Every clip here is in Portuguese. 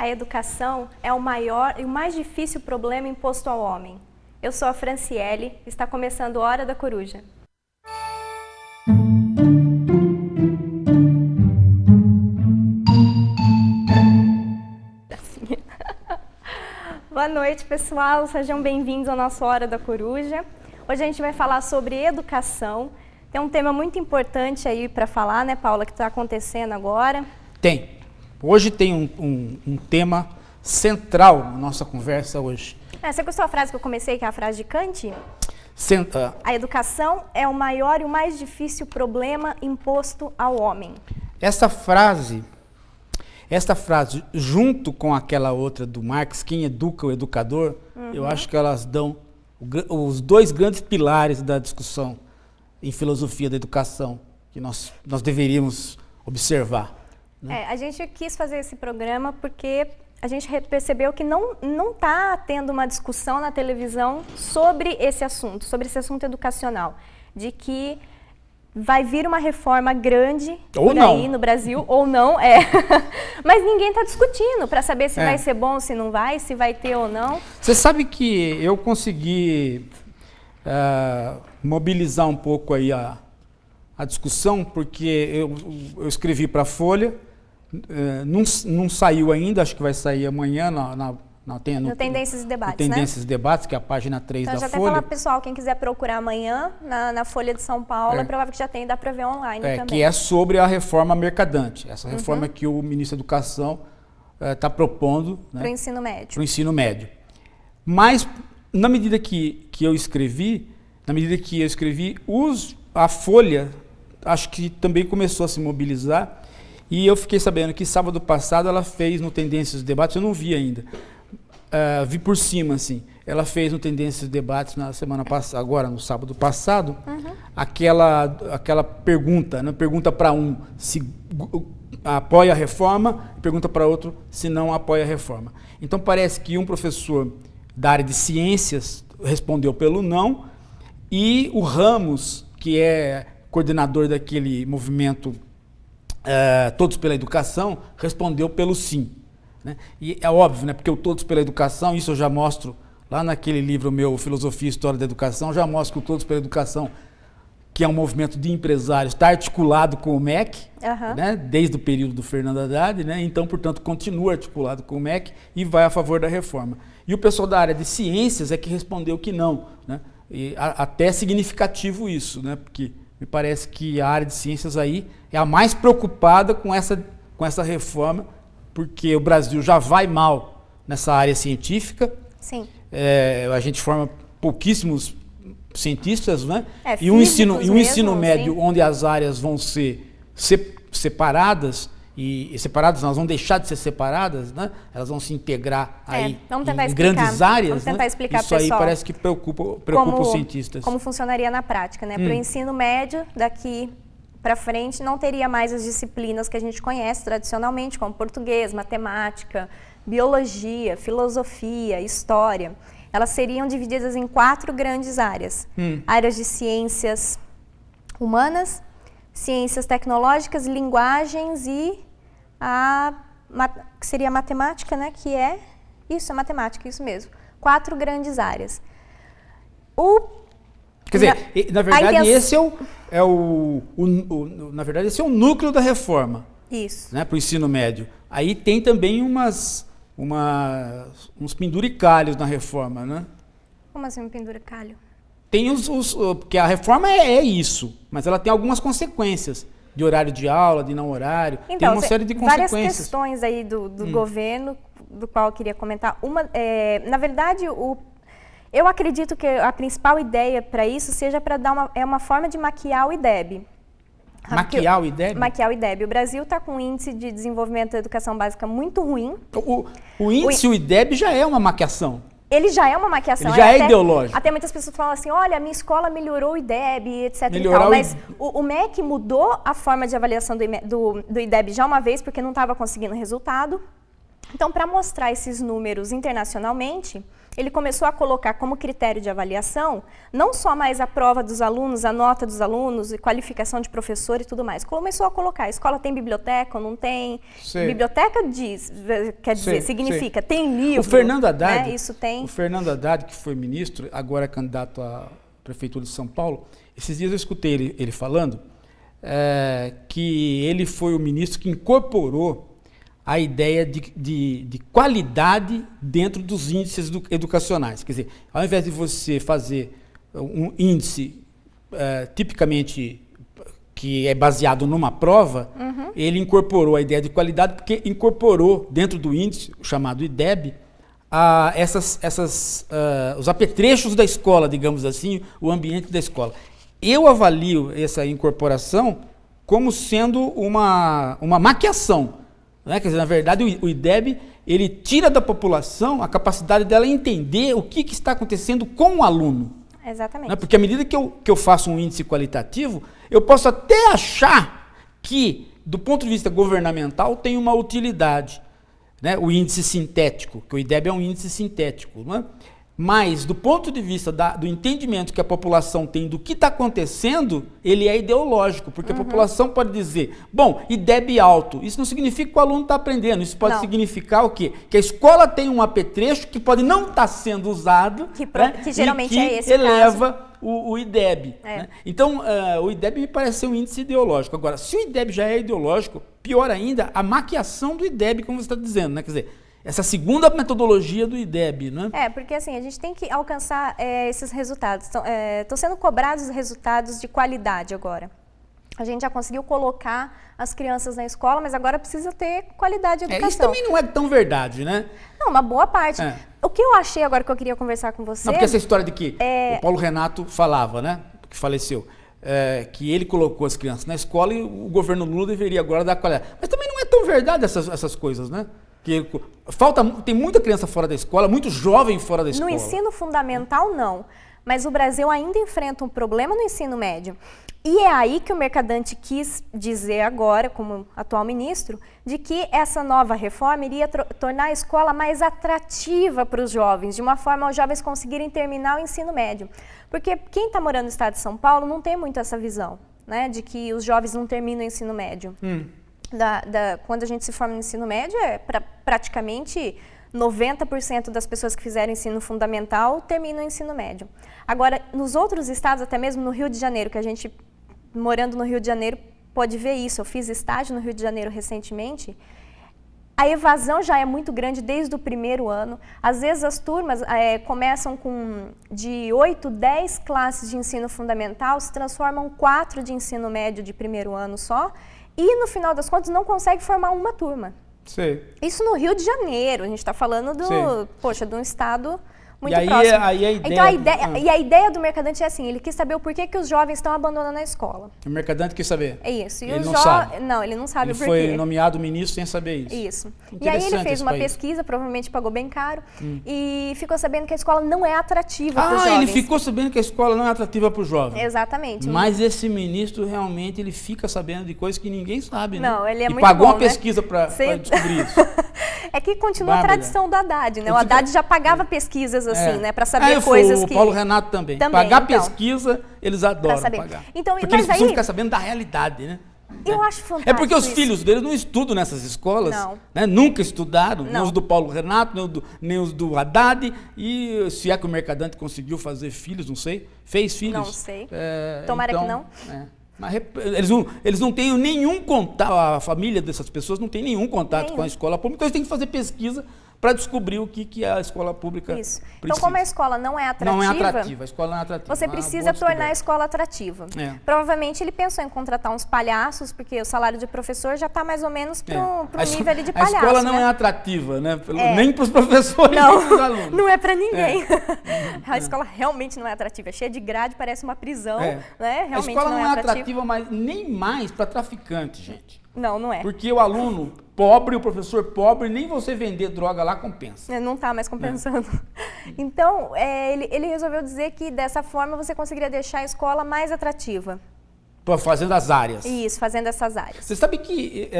A educação é o maior e o mais difícil problema imposto ao homem. Eu sou a Franciele, está começando Hora da Coruja. Boa noite, pessoal, sejam bem-vindos ao nosso Hora da Coruja. Hoje a gente vai falar sobre educação. Tem um tema muito importante aí para falar, né, Paula, que está acontecendo agora. Tem. Hoje tem um tema central na nossa conversa hoje. Você gostou da frase que eu comecei, que é a frase de Kant? A educação é o maior e o mais difícil problema imposto ao homem. Esta frase, junto com aquela outra do Marx, quem educa o educador, eu acho que elas dão os dois grandes pilares da discussão em filosofia da educação, que nós deveríamos observar. Né? A gente quis fazer esse programa porque a gente percebeu que não está tendo uma discussão na televisão sobre esse assunto educacional, de que vai vir uma reforma grande por aí no Brasil, ou não, mas ninguém está discutindo para saber se vai ser bom, se não vai, se vai ter ou não. Você sabe que eu consegui mobilizar um pouco aí a discussão, porque eu escrevi para a Folha, não saiu ainda, acho que vai sair amanhã no Tendências e Debates, Tendências e Debates, que é a página 3 então, da Folha. Então já até falar, pessoal, quem quiser procurar amanhã na Folha de São Paulo, é provável que já tenha, dá para ver online também. Que é sobre a reforma mercadante, essa reforma que o ministro da Educação está propondo, né, para o ensino médio. Para o ensino médio. Mas, na medida que eu escrevi, a Folha, acho que também começou a se mobilizar, e eu fiquei sabendo que sábado passado ela fez no Tendências e Debates, eu não vi ainda, vi por cima, assim, ela fez no Tendências e Debates na semana passada, agora no sábado passado, aquela pergunta, né? Pergunta para um se apoia a reforma, pergunta para outro se não apoia a reforma. Então parece que um professor da área de ciências respondeu pelo não, e o Ramos, que é coordenador daquele movimento Todos pela Educação, respondeu pelo sim. Né? E é óbvio, né? Porque o Todos pela Educação, isso eu já mostro lá naquele livro meu, Filosofia e História da Educação, já mostro que o Todos pela Educação, que é um movimento de empresários, está articulado com o MEC, né? Desde o período do Fernando Haddad, né? Então, portanto, continua articulado com o MEC e vai a favor da reforma. E o pessoal da área de ciências é que respondeu que não. Né? E até é significativo isso, né? Porque me parece que a área de ciências aí é a mais preocupada com essa reforma, porque o Brasil já vai mal nessa área científica. Sim. A gente forma pouquíssimos cientistas, né? E um ensino médio onde as áreas vão ser separadas, e separadas, elas vão deixar de ser separadas, né? Elas vão se integrar aí em grandes áreas. Vamos tentar explicar, isso aí parece que preocupa os cientistas. Como funcionaria na prática, né? Para o ensino médio, daqui para frente, não teria mais as disciplinas que a gente conhece tradicionalmente, como português, matemática, biologia, filosofia, história. Elas seriam divididas em 4 grandes áreas. Áreas de ciências humanas, ciências tecnológicas, linguagens e que seria a matemática, né? Que é isso, a matemática, isso mesmo. 4 grandes áreas. Quer dizer, na verdade, esse esse é o núcleo da reforma. Isso. Né, para o ensino médio. Aí tem também uns penduricalhos na reforma, né? Como assim um penduricalho? Tem porque a reforma é isso, mas ela tem algumas consequências de horário de aula, de não horário, então, tem uma série de consequências. Várias questões aí do governo, do qual eu queria comentar. Na verdade, eu acredito que a principal ideia para isso seja para dar uma forma de maquiar o IDEB. Maquiar o IDEB? Maquiar o IDEB. O Brasil está com um índice de desenvolvimento da educação básica muito ruim. O índice, o IDEB já é uma maquiação. Ele já é uma maquiação. Ele já é ideológico. Até muitas pessoas falam assim, olha, a minha escola melhorou o IDEB, etc. e tal. Mas o MEC mudou a forma de avaliação do IDEB já uma vez, porque não estava conseguindo resultado. Então, para mostrar esses números internacionalmente, ele começou a colocar como critério de avaliação não só mais a prova dos alunos, a nota dos alunos, e qualificação de professor e tudo mais. Começou a colocar, a escola tem biblioteca ou não tem? Sei. Biblioteca quer dizer, significa, tem livro. O Fernando Haddad, né? Isso tem. O Fernando Haddad, que foi ministro, agora é candidato à Prefeitura de São Paulo, esses dias eu escutei ele falando que ele foi o ministro que incorporou a ideia de qualidade dentro dos índices educacionais. Quer dizer, ao invés de você fazer um índice tipicamente que é baseado numa prova, ele incorporou a ideia de qualidade, porque incorporou dentro do índice, chamado IDEB, os apetrechos da escola, digamos assim, o ambiente da escola. Eu avalio essa incorporação como sendo uma maquiação. Né? Quer dizer, na verdade, o IDEB, ele tira da população a capacidade dela entender o que está acontecendo com o aluno. Exatamente. Né? Porque à medida que eu faço um índice qualitativo, eu posso até achar que, do ponto de vista governamental, tem uma utilidade. Né? O índice sintético, que o IDEB é um índice sintético. Né? Mas, do ponto de vista do entendimento que a população tem do que está acontecendo, ele é ideológico, porque a população pode dizer, bom, IDEB alto, isso não significa que o aluno está aprendendo, isso pode significar o quê? Que a escola tem um apetrecho que pode não estar sendo usado, que geralmente é esse eleva caso. O IDEB. Né? Então, o IDEB me parece ser um índice ideológico. Agora, se o IDEB já é ideológico, pior ainda, a maquiação do IDEB, como você está dizendo, né? Quer dizer, essa segunda metodologia do IDEB, né? Porque assim, a gente tem que alcançar esses resultados. Estão sendo cobrados resultados de qualidade agora. A gente já conseguiu colocar as crianças na escola, mas agora precisa ter qualidade de educação. Isso também não é tão verdade, né? Não, uma boa parte. O que eu achei agora que eu queria conversar com você... Não, porque essa história de que o Paulo Renato falava, né? Que faleceu. Que ele colocou as crianças na escola e o governo Lula deveria agora dar qualidade. Mas também não é tão verdade essas coisas, né? Tem muita criança fora da escola, muito jovem fora da escola. No ensino fundamental, não. Mas o Brasil ainda enfrenta um problema no ensino médio. E é aí que o Mercadante quis dizer agora, como atual ministro, de que essa nova reforma iria tornar a escola mais atrativa para os jovens, de uma forma os jovens conseguirem terminar o ensino médio. Porque quem está morando no estado de São Paulo não tem muito essa visão, né, de que os jovens não terminam o ensino médio. Quando a gente se forma no ensino médio, praticamente 90% das pessoas que fizeram ensino fundamental terminam o ensino médio. Agora, nos outros estados, até mesmo no Rio de Janeiro, que a gente, morando no Rio de Janeiro, pode ver isso. Eu fiz estágio no Rio de Janeiro recentemente. A evasão já é muito grande desde o primeiro ano. Às vezes as turmas começam de 8, 10 classes de ensino fundamental, se transformam 4 de ensino médio de primeiro ano só, e no final das contas não consegue formar uma turma. Sim. Isso no Rio de Janeiro, a gente está falando de um estado muito aí, próximo. Aí a ideia, então a ideia do Mercadante é assim, ele quis saber o porquê que os jovens estão abandonando a escola. O Mercadante quis saber? É isso. E ele não sabe? Não, ele não sabe o porquê. Ele foi nomeado ministro sem saber isso. Isso. E aí ele fez uma pesquisa, provavelmente pagou bem caro, e ficou sabendo que a escola não é atrativa para os jovens. Ele ficou sabendo que a escola não é atrativa para os jovens. Exatamente. Mas esse ministro realmente ele fica sabendo de coisas que ninguém sabe, né? Não, ele é muito pagou bom, uma pesquisa para descobrir isso. É que continua a tradição do Haddad, né? O Haddad já pagava pesquisas assim, né? Para saber coisas que... O Paulo Renato também. Pagar pesquisa, eles adoram pagar. Então, porque eles precisam ficar sabendo da realidade, né? Eu acho fantástico. É porque os filhos deles não estudam nessas escolas, né? Nunca estudaram, nem os do Paulo Renato, nem os do Haddad, e se é que o Mercadante conseguiu fazer filhos, não sei, fez filhos. Não sei. Tomara que não. Mas eles não têm nenhum contato, a família dessas pessoas não tem nenhum contato com a escola pública, então eles têm que fazer pesquisa para descobrir o que a escola pública precisa. Então, como a escola não é atrativa, a escola não é atrativa. Você precisa tornar a escola atrativa. Provavelmente ele pensou em contratar uns palhaços, porque o salário de professor já está mais ou menos para um nível ali de palhaço. A escola não é atrativa, né? Nem para os professores, nem para os alunos. Não é para ninguém. A escola realmente não é atrativa. É cheia de grade, parece uma prisão. Né? Realmente a escola não é atrativa, mas nem mais para traficante, gente. Não é. Porque o aluno pobre, o professor pobre, nem você vender droga lá compensa. Não está mais compensando. Então, ele resolveu dizer que dessa forma você conseguiria deixar a escola mais atrativa. Fazendo as áreas. Isso, fazendo essas áreas. Você sabe que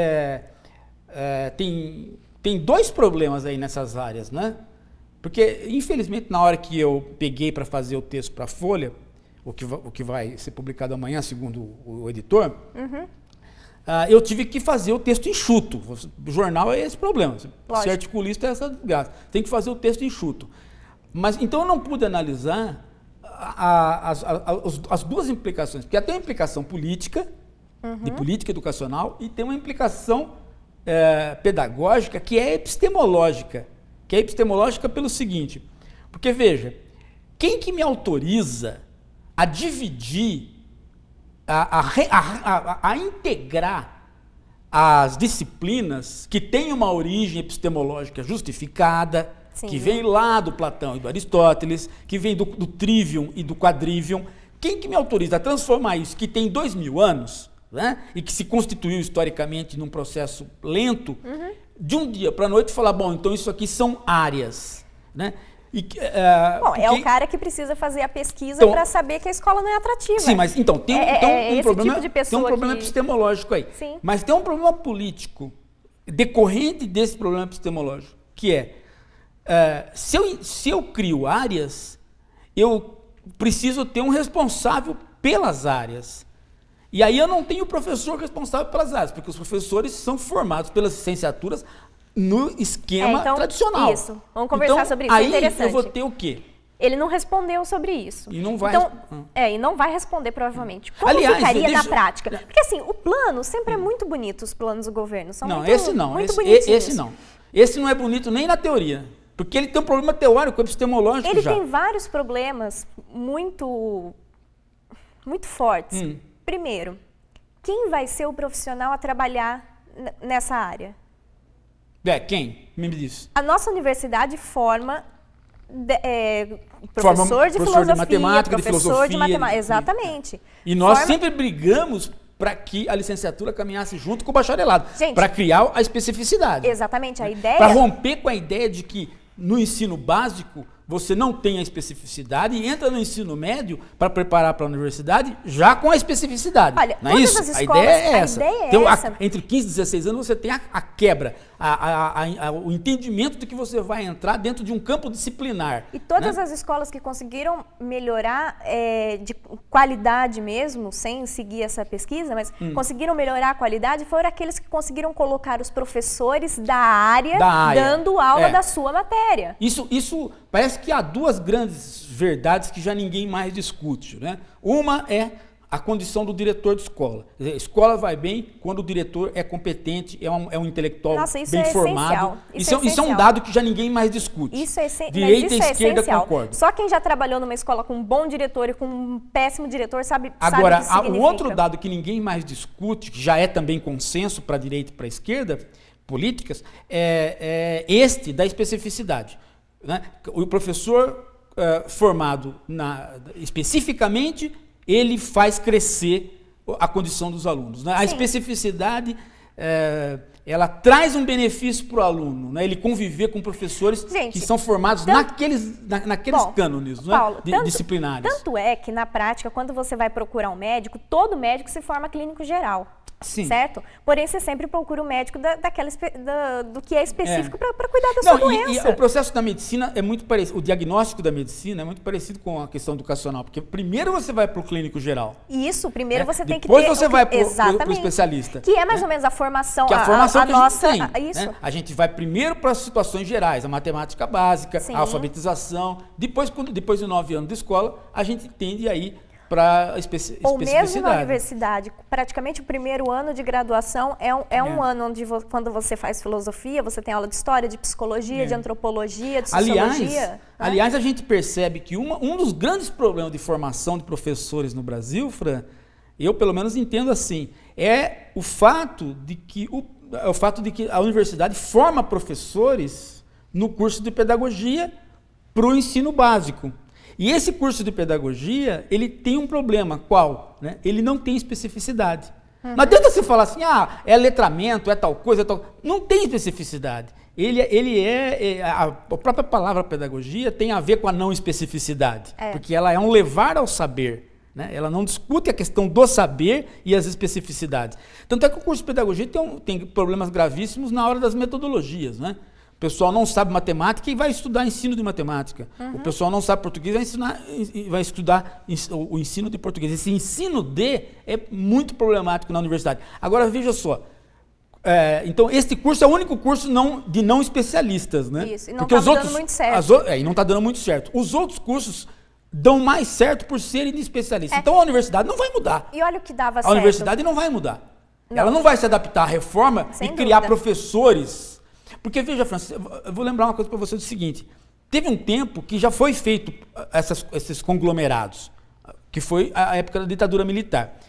tem dois problemas aí nessas áreas, né? Porque, infelizmente, na hora que eu peguei para fazer o texto para a Folha, o que vai ser publicado amanhã, segundo o editor, eu tive que fazer o texto enxuto. O jornal é esse problema. Ser articulista é essa desgraça. Tem que fazer o texto enxuto. Mas, então, eu não pude analisar as duas implicações. Porque tem uma implicação política, de política educacional, e tem uma implicação pedagógica que é epistemológica. Que é epistemológica pelo seguinte, porque veja, quem que me autoriza a dividir, a integrar as disciplinas que têm uma origem epistemológica justificada, Sim. que vem lá do Platão e do Aristóteles, que vem do trivium e do quadrivium, quem que me autoriza a transformar isso que tem 2000 anos, né, e que se constituiu historicamente num processo lento, de um dia para a noite falar, bom, então isso aqui são áreas, né? É o cara que precisa fazer a pesquisa para saber que a escola não é atrativa. Sim, mas então tem um problema, tipo de tem um problema epistemológico aí. Sim. Mas tem um problema político decorrente desse problema epistemológico, que se eu crio áreas, eu preciso ter um responsável pelas áreas. E aí eu não tenho professor responsável pelas áreas, porque os professores são formados pelas licenciaturas no esquema tradicional. Isso, vamos conversar sobre isso, é interessante. Aí eu vou ter o quê? Ele não respondeu sobre isso. E não vai e não vai responder provavelmente. Como ficaria na prática? Porque assim, o plano sempre é muito bonito, os planos do governo. São muito bonitinhos. Esse não. Esse não é bonito nem na teoria. Porque ele tem um problema teórico, epistemológico Ele tem vários problemas muito fortes. Primeiro, quem vai ser o profissional a trabalhar nessa área? Quem? Me diz. A nossa universidade forma professor de filosofia, de matemática, professor de matemática. Exatamente. E nós sempre brigamos para que a licenciatura caminhasse junto com o bacharelado, para criar a especificidade. Exatamente, a ideia... Para romper com a ideia de que no ensino básico você não tem a especificidade e entra no ensino médio para preparar para a universidade já com a especificidade. Olha, não é isso? As escolas, a ideia é essa. Então, entre 15 e 16 anos você tem a quebra, o entendimento de que você vai entrar dentro de um campo disciplinar. E todas as escolas que conseguiram melhorar de qualidade mesmo, sem seguir essa pesquisa, mas conseguiram melhorar a qualidade, foram aqueles que conseguiram colocar os professores da área dando aula da sua matéria. Isso parece que há duas grandes verdades que já ninguém mais discute, né? Uma é a condição do diretor de escola. A escola vai bem quando o diretor é competente, é um intelectual bem formado. Isso é um dado que já ninguém mais discute. Direita e esquerda concordam. Só quem já trabalhou numa escola com um bom diretor e com um péssimo diretor sabe Agora, o que significa. O outro dado que ninguém mais discute, que já é também consenso para a direita e para a esquerda, políticas, é este da especificidade. Né? O professor formado especificamente, ele faz crescer a condição dos alunos. Né? A especificidade, ela traz um benefício para o aluno, né? Ele conviver com professores que são formados naqueles cânones, Paulo, disciplinares. Tanto é que, na prática, quando você vai procurar um médico, todo médico se forma clínico geral. Sim. Certo? Porém, você sempre procura o médico do que é específico para cuidar da sua doença. E o processo da medicina é muito parecido, o diagnóstico da medicina é muito parecido com a questão educacional, porque primeiro você vai para o clínico geral. Isso, primeiro você tem que ter... Depois você vai para o especialista. Que é mais ou menos a formação, a formação que a nossa... gente tem. Isso. Né? A gente vai primeiro para as situações gerais, a matemática básica, a alfabetização. Depois de 9 anos de escola, a gente tende aí para especificidade. Ou mesmo na universidade, praticamente o primeiro ano de graduação é um ano onde quando você faz filosofia, você tem aula de história, de psicologia, de antropologia, de sociologia. Aliás, a gente percebe que um dos grandes problemas de formação de professores no Brasil, Fran, eu pelo menos entendo assim, é o fato de que a universidade forma professores no curso de pedagogia para o ensino básico. E esse curso de pedagogia, ele tem um problema. Qual? Né? Ele não tem especificidade. Não adianta você falar assim, é letramento, é tal coisa, é tal... Não tem especificidade. A própria palavra pedagogia tem a ver com a não especificidade. Porque ela é um levar ao saber. né? Ela não discute a questão do saber e as especificidades. Tanto é que o curso de pedagogia tem problemas gravíssimos na hora das metodologias, né? O pessoal não sabe matemática e vai estudar ensino de matemática. O pessoal não sabe português e vai estudar o ensino de português. Esse ensino de é muito problemático na universidade. Agora, veja só. Então, este curso é o único curso de não especialistas, né? Isso, e não está dando muito certo. E não está dando muito certo. Os outros cursos dão mais certo por serem de especialistas. Então, a universidade não vai mudar. E olha o que dava certo. A universidade não vai mudar. Não. Ela não vai se adaptar à reforma e criar professores. Porque, veja, Francis, eu vou lembrar uma coisa para você do seguinte. Teve um tempo que já foi feito esses conglomerados, que foi a época da ditadura militar.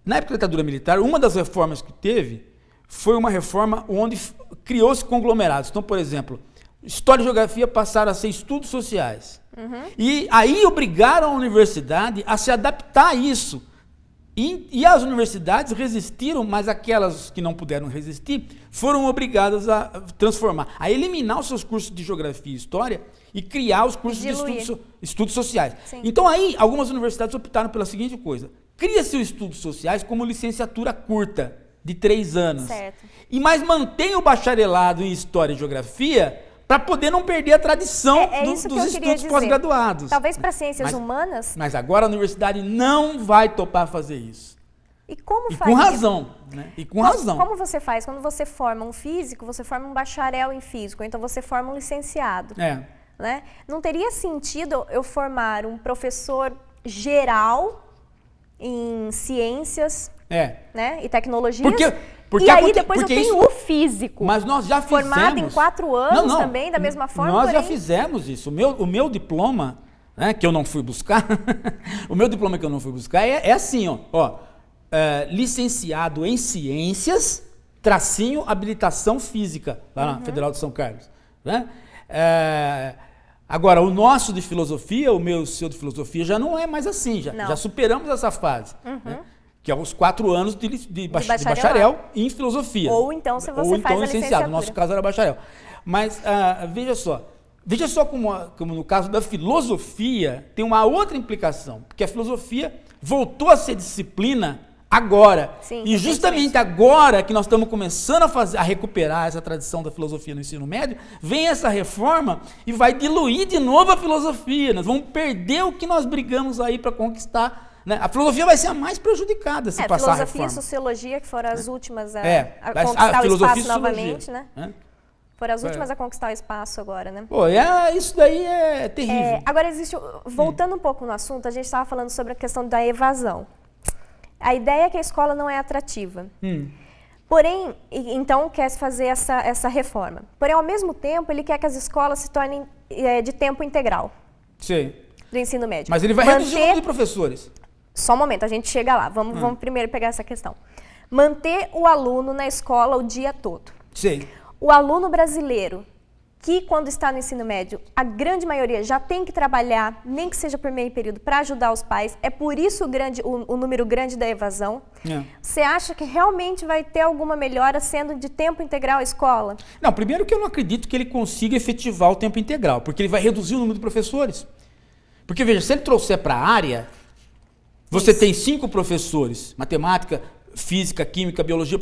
Na época da ditadura militar, uma das reformas que teve foi uma reforma onde criou-se conglomerados. Então, por exemplo, História e Geografia passaram a ser estudos sociais. E aí obrigaram a universidade a se adaptar a isso. E as universidades resistiram, mas aquelas que não puderam resistir foram obrigadas a transformar, a eliminar os seus cursos de Geografia e História e criar os cursos de estudos sociais. Sim. Então aí algumas universidades optaram pela seguinte coisa: cria-se os estudos sociais como licenciatura curta, de 3 anos. Certo. Mas mantém o bacharelado em História e Geografia para poder não perder a tradição dos estudos pós-graduados. Talvez para ciências humanas. Mas agora a universidade não vai topar fazer isso. E como faz? Com razão, né? E com razão. Como você faz? Quando você forma um físico, você forma um bacharel em físico, então você forma um licenciado. Né? Não teria sentido eu formar um professor geral em ciências, né, e tecnologias. E aí depois eu tenho o físico. Mas nós já fizemos. Formado em 4 anos também, da mesma forma. Nós já fizemos isso. O meu diploma, né, que eu não fui buscar, o meu diploma que eu não fui buscar é assim, licenciado em ciências, / habilitação física, lá na Federal de São Carlos. Né? Agora, o nosso de filosofia, o meu e o seu de filosofia, já não é mais assim, já superamos essa fase. Né? Que é os 4 anos de bacharel em filosofia. Ou então, se você faz a licenciatura. No nosso caso era bacharel. Mas veja só como no caso da filosofia tem uma outra implicação, porque a filosofia voltou a ser disciplina agora. Sim, e justamente agora que nós estamos começando a recuperar essa tradição da filosofia no ensino médio, vem essa reforma e vai diluir de novo a filosofia. Nós vamos perder o que nós brigamos aí para conquistar. Né? A filosofia vai ser a mais prejudicada se passar a reforma. Filosofia e sociologia, que foram as últimas a conquistar o espaço novamente, né? Foram as últimas a conquistar o espaço agora, né? Isso daí é terrível. Agora, voltando um pouco no assunto, a gente estava falando sobre a questão da evasão. A ideia é que a escola não é atrativa. Porém, então quer fazer essa reforma. Porém, ao mesmo tempo, ele quer que as escolas se tornem de tempo integral. Sim. Do ensino médio. Mas ele vai reduzir o número de professores. Só um momento, a gente chega lá. Vamos primeiro pegar essa questão. Manter o aluno na escola o dia todo. Sim. O aluno brasileiro, que quando está no ensino médio, a grande maioria já tem que trabalhar, nem que seja por meio período, para ajudar os pais. É por isso o número grande da evasão. Você acha que realmente vai ter alguma melhora sendo de tempo integral a escola? Não, primeiro que eu não acredito que ele consiga efetivar o tempo integral, porque ele vai reduzir o número de professores. Porque, veja, se ele trouxer para a área, você tem 5 professores, matemática, física, química, biologia,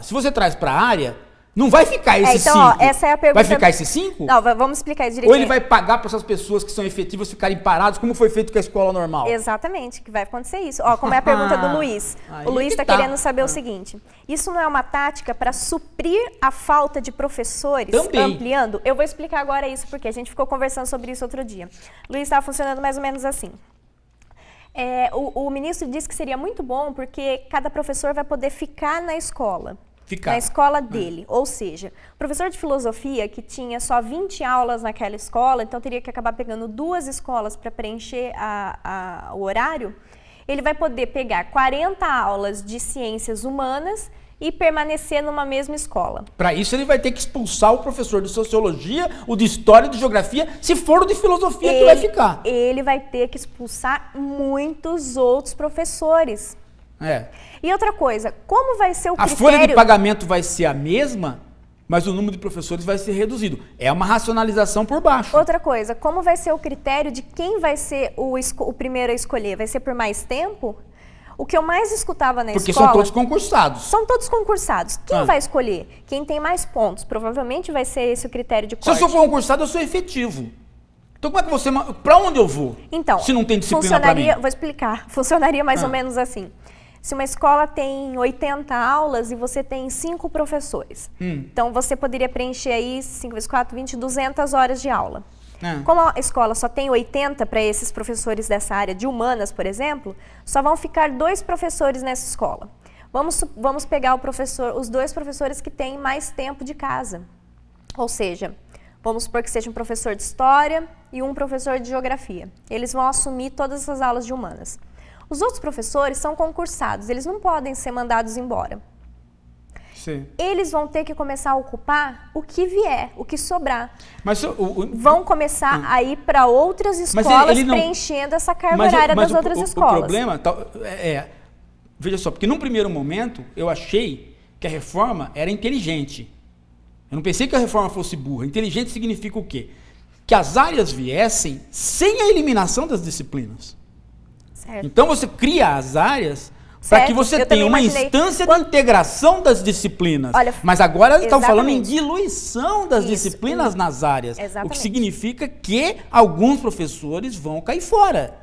se você traz para a área, não vai ficar esses 5. Então, essa é a pergunta. Vai ficar esses 5? Não, vamos explicar isso direitinho. Ou ele vai pagar para essas pessoas que são efetivas ficarem parados, como foi feito com a escola normal? Exatamente, que vai acontecer isso. Como é a pergunta do Luiz. O Luiz está querendo saber o seguinte: isso não é uma tática para suprir a falta de professores? Também. Ampliando? Eu vou explicar agora isso, porque a gente ficou conversando sobre isso outro dia. O Luiz estava funcionando mais ou menos assim. O ministro disse que seria muito bom, porque cada professor vai poder ficar na escola. Na escola dele. Ou seja, o professor de filosofia que tinha só 20 aulas naquela escola, então teria que acabar pegando 2 escolas para preencher o horário, ele vai poder pegar 40 aulas de ciências humanas e permanecer numa mesma escola. Para isso ele vai ter que expulsar o professor de sociologia, o de história, de geografia, se for o de filosofia que vai ficar. Ele vai ter que expulsar muitos outros professores. É. E outra coisa, como vai ser o critério... A folha de pagamento vai ser a mesma, mas o número de professores vai ser reduzido. É uma racionalização por baixo. Outra coisa, como vai ser o critério de quem vai ser o primeiro a escolher? Vai ser por mais tempo? O que eu mais escutava na escola... Porque são todos concursados. São todos concursados. Quem vai escolher? Quem tem mais pontos. Provavelmente vai ser esse o critério de corte. Se eu sou concursado, eu sou efetivo. Então como é que você... Para onde eu vou? Então, se não tem disciplina para mim? Vou explicar. Funcionaria mais ou menos assim. Se uma escola tem 80 aulas e você tem 5 professores, então você poderia preencher aí 5 vezes 4, 20, 200 horas de aula. Como a escola só tem 80 para esses professores dessa área de humanas, por exemplo, só vão ficar 2 professores nessa escola. Vamos pegar os 2 professores que têm mais tempo de casa. Ou seja, vamos supor que seja um professor de história e um professor de geografia. Eles vão assumir todas essas aulas de humanas. Os outros professores são concursados, eles não podem ser mandados embora. Sim. Eles vão ter que começar a ocupar o que vier, o que sobrar. Mas vão começar a ir para outras escolas preenchendo essa carga horária das outras escolas. O problema veja só, porque num primeiro momento eu achei que a reforma era inteligente. Eu não pensei que a reforma fosse burra. Inteligente significa o quê? Que as áreas viessem sem a eliminação das disciplinas. Certo. Então você cria as áreas para que você tenha uma instância de integração das disciplinas. Olha, mas agora estão falando em diluição das disciplinas nas áreas. Exatamente. O que significa que alguns professores vão cair fora.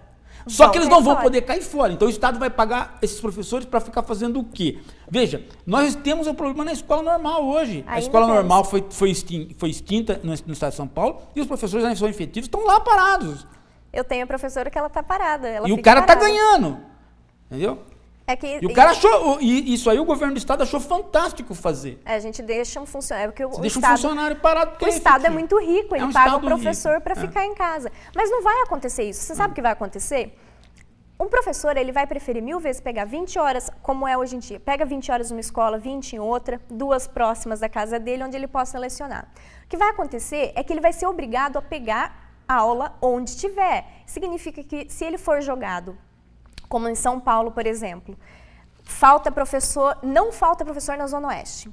Só que eles não vão poder cair fora. Então o Estado vai pagar esses professores para ficar fazendo o quê? Veja, nós temos um problema na escola normal hoje. A escola normal foi extinta no Estado de São Paulo e os professores ainda são efetivos, estão lá parados. Eu tenho a professora que ela tá parada. E o cara tá ganhando. Entendeu? E o cara achou, e isso aí o governo do Estado achou fantástico fazer. A gente deixa um funcionário, porque você deixa um funcionário parado. O Estado é muito rico, ele paga o professor para ficar em casa. Mas não vai acontecer isso. Você sabe o que vai acontecer? Um professor, ele vai preferir 1000 vezes pegar 20 horas, como é hoje em dia. Pega 20 horas numa escola, 20 em outra, 2 próximas da casa dele, onde ele possa lecionar. O que vai acontecer é que ele vai ser obrigado a pegar a aula onde estiver. Significa que se ele for jogado, como em São Paulo, por exemplo, não falta professor na Zona Oeste,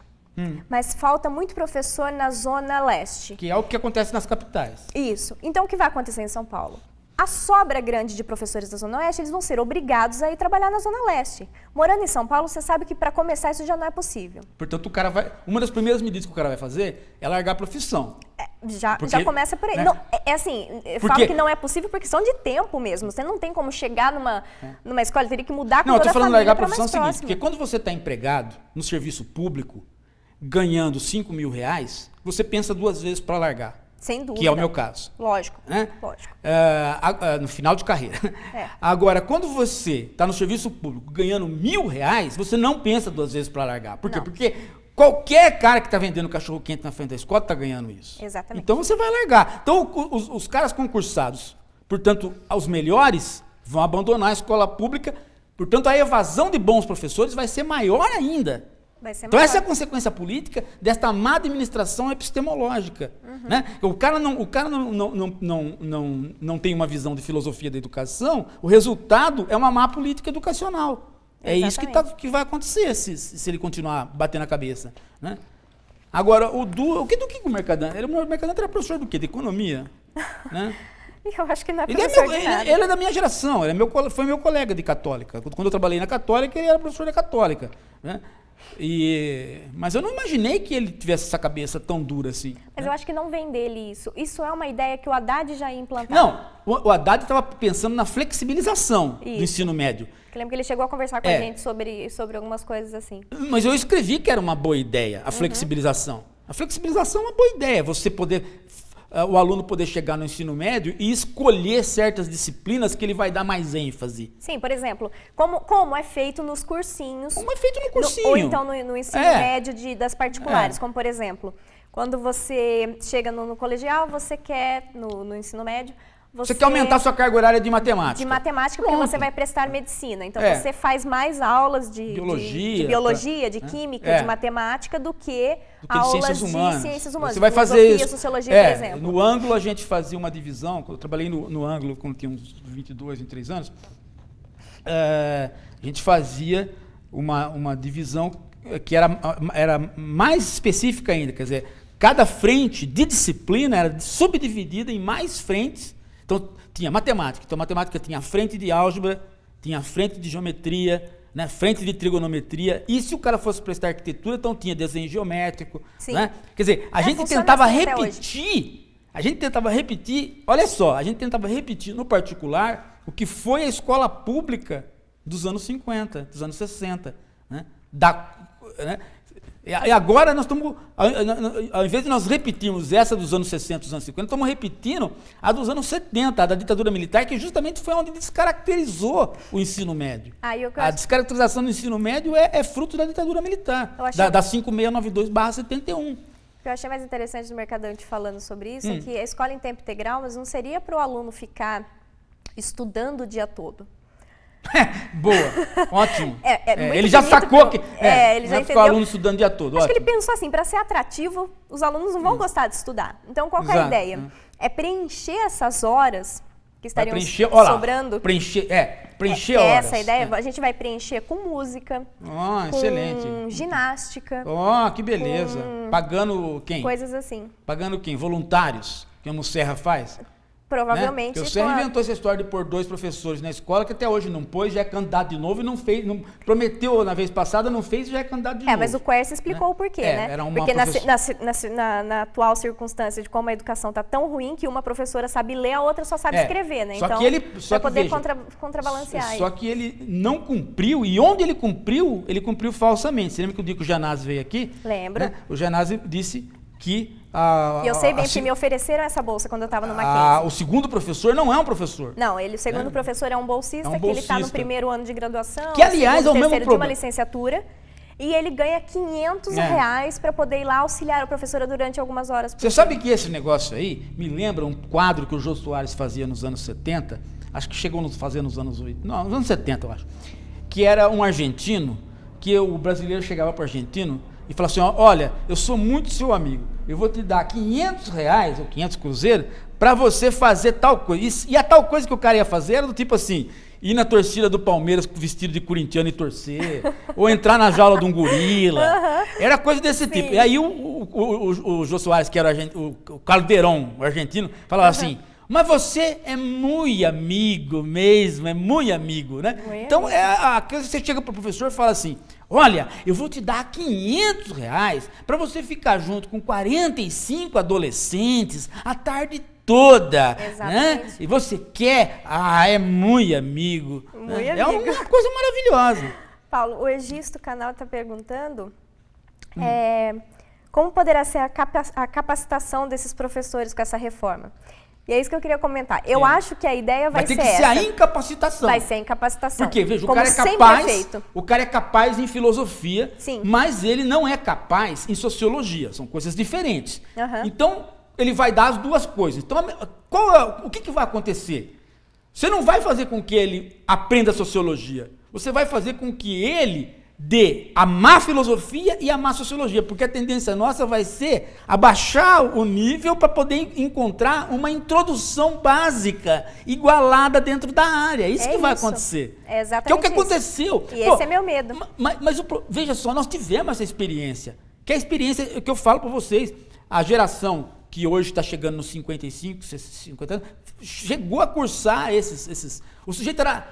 mas falta muito professor na Zona Leste. Que é o que acontece nas capitais. Isso. Então, o que vai acontecer em São Paulo? A sobra grande de professores da Zona Oeste, eles vão ser obrigados a ir trabalhar na Zona Leste. Morando em São Paulo, você sabe que para começar isso já não é possível. Portanto, o cara vai... Uma das primeiras medidas que o cara vai fazer é largar a profissão. Já começa por aí. Né? Não, eu falo que não é possível por questão de tempo mesmo. Você não tem como chegar numa escola, teria que mudar com toda a família. Não, eu estou falando largar a profissão é o seguinte, porque quando você está empregado no serviço público, ganhando R$5.000, você pensa 2 vezes para largar. Sem dúvida. Que é o meu caso. Lógico. Né? Lógico. No final de carreira. Agora, quando você está no serviço público ganhando R$1.000, você não pensa 2 vezes para largar. Por quê? Porque qualquer cara que está vendendo cachorro quente na frente da escola está ganhando isso. Exatamente. Então você vai largar. Então os caras concursados, portanto, os melhores, vão abandonar a escola pública. Portanto, a evasão de bons professores vai ser maior ainda. Então essa é a consequência política desta má administração epistemológica. Né? O cara não tem uma visão de filosofia da educação, o resultado é uma má política educacional. É isso que vai acontecer se ele continuar batendo a cabeça. Né? Agora, do que o Mercadante? O Mercadante era professor do quê? De economia? Né? Eu acho que não é professor de nada. Ele é da minha geração, foi meu colega de católica. Quando eu trabalhei na católica, ele era professor da católica. Né? Mas eu não imaginei que ele tivesse essa cabeça tão dura assim. Mas eu acho que não vem dele isso. Isso é uma ideia que o Haddad já ia implantar. Não, o Haddad estava pensando na flexibilização do ensino médio. Eu lembro que ele chegou a conversar com a gente sobre algumas coisas assim. Mas eu escrevi que era uma boa ideia, a flexibilização. A flexibilização é uma boa ideia, você poder... o aluno poder chegar no ensino médio e escolher certas disciplinas que ele vai dar mais ênfase. Sim, por exemplo, como é feito nos cursinhos. Como é feito no cursinho. Ou então no ensino médio das particulares, como por exemplo, quando você chega no colegial, você quer, no ensino médio, você quer aumentar sua carga horária de matemática. De matemática, porque você vai prestar medicina. Então, você faz mais aulas de biologia, de química, de matemática, do que aulas de ciências humanas. Você vai fazer isso. Sociologia, por exemplo. No Ângulo, a gente fazia uma divisão. Quando eu trabalhei no Ângulo, quando tinha uns 22, 23 anos, a gente fazia uma divisão que era mais específica ainda, quer dizer, cada frente de disciplina era subdividida em mais frentes. Então, tinha matemática. Então, matemática tinha frente de álgebra, tinha frente de geometria, né, frente de trigonometria. E se o cara fosse prestar arquitetura, então tinha desenho geométrico. Né? Quer dizer, a gente tentava repetir, olha só, a gente tentava repetir no particular o que foi a escola pública dos anos 50, dos anos 60. Né? Né? E agora nós estamos, ao invés de nós repetirmos essa dos anos 60, dos anos 50, estamos repetindo a dos anos 70, a da ditadura militar, que justamente foi onde descaracterizou o ensino médio. A descaracterização do ensino médio é fruto da ditadura militar, da 5692/71. O que eu achei mais interessante do Mercadante falando sobre isso é que a escola em tempo integral, mas não seria para o aluno ficar estudando o dia todo. Boa, ótimo. Ele já sacou que ele já ficou o aluno estudando o dia todo. Acho que ele pensou assim, para ser atrativo, os alunos não vão gostar de estudar. Então, qual que é a ideia? É preencher essas horas que estariam sobrando. Preencher Essa horas. é a ideia. A gente vai preencher com música, com excelente. ginástica. Que beleza. Pagando quem? Coisas assim. Pagando quem? Voluntários, que o Serra faz? Provavelmente. Né? O Serra inventou essa história de pôr 2 professores na escola, que até hoje não pôs, já é candidato de novo e não fez, prometeu na vez passada, não fez e já é candidato de novo. Mas o Quercia explicou o porquê, né? Porque na atual circunstância de como a educação está tão ruim que uma professora sabe ler, a outra só sabe escrever, né? Então, para poder contrabalancear. Só que ele não cumpriu, e onde ele cumpriu falsamente. Você lembra que o dia que o Janazzi veio aqui? Lembro. Né? O Janazzi disse que e eu sei bem que me ofereceram essa bolsa quando eu estava no Mackenzie. O segundo professor não é um professor. Não, o segundo professor é um bolsista, que ele está no primeiro ano de graduação, que aliás é o mesmo de uma licenciatura, e ele ganha R$500 para poder ir lá auxiliar a professora durante algumas horas. Você sabe que esse negócio aí me lembra um quadro que o Jô Soares fazia nos anos 70, acho que chegou a fazer nos anos 80, não, nos anos 70 eu acho, que era um argentino, que o brasileiro chegava para o argentino e falava assim, olha, eu sou muito seu amigo, eu vou te dar R$500 ou 500 cruzeiros para você fazer tal coisa. E a tal coisa que o cara ia fazer era do tipo assim, ir na torcida do Palmeiras vestido de corintiano e torcer, ou entrar na jaula de um gorila, era coisa desse tipo. E aí o Jô Soares, que era o Caldeirão, o argentino, falava assim, mas você é muito amigo mesmo, é muito amigo, né? Então, você chega para o professor e fala assim, olha, eu vou te dar R$500 para você ficar junto com 45 adolescentes a tarde toda. Exatamente. Né? E você quer? É muito amigo. É uma coisa maravilhosa. Paulo, o Egisto Canal está perguntando como poderá ser a capacitação desses professores com essa reforma. E é isso que eu queria comentar. Eu acho que a ideia vai ser essa. Vai ter que ser a incapacitação. Vai ser a incapacitação. Porque, veja, o cara é capaz em filosofia, mas ele não é capaz em sociologia. São coisas diferentes. Então, ele vai dar as duas coisas. Então, o que vai acontecer? Você não vai fazer com que ele aprenda sociologia. Você vai fazer com que ele dê a má filosofia e a má sociologia, porque a tendência nossa vai ser abaixar o nível para poder encontrar uma introdução básica igualada dentro da área. É isso que vai acontecer. É exatamente que é o que aconteceu. E esse é meu medo. Mas veja só, nós tivemos essa experiência, que é a experiência que eu falo para vocês, a geração que hoje está chegando nos 55, 50 anos, chegou a cursar esses. O sujeito era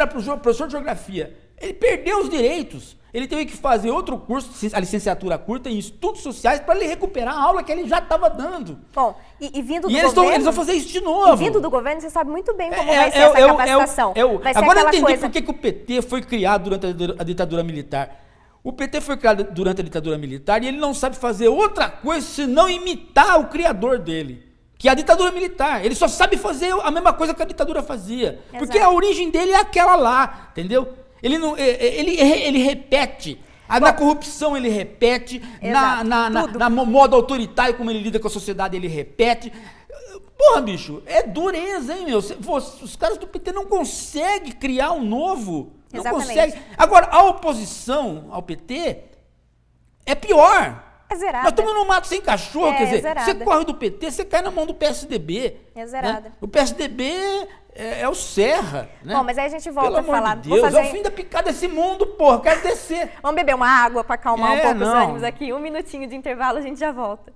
professor de geografia. Ele perdeu os direitos. Ele teve que fazer outro curso, a licenciatura curta em estudos sociais, para ele recuperar a aula que ele já estava dando. Bom, e vindo do governo... Eles vão fazer isso de novo. E vindo do governo, você sabe muito bem como vai ser essa capacitação. Vai ser agora eu entendi coisa... por que o PT foi criado durante a ditadura militar. O PT foi criado durante a ditadura militar e ele não sabe fazer outra coisa senão imitar o criador dele, que é a ditadura militar. Ele só sabe fazer a mesma coisa que a ditadura fazia. Exato. Porque a origem dele é aquela lá, entendeu? Ele repete. Na corrupção ele repete, na modo autoritário como ele lida com a sociedade ele repete. Porra, bicho, é dureza, hein, meu? Os caras do PT não conseguem criar um novo. Não conseguem. Agora, a oposição ao PT é pior. É zerada. Nós estamos no mato sem cachorro, quer dizer, zerada. você corre do PT, você cai na mão do PSDB. É zerada. Né? O PSDB é o Serra, né? Bom, mas aí a gente volta Pelo a falar. amor de Deus, é o fim da picada desse mundo, porra, quero descer. Vamos beber uma água para acalmar um pouco os não. ânimos aqui. 1 minutinho de intervalo, a gente já volta.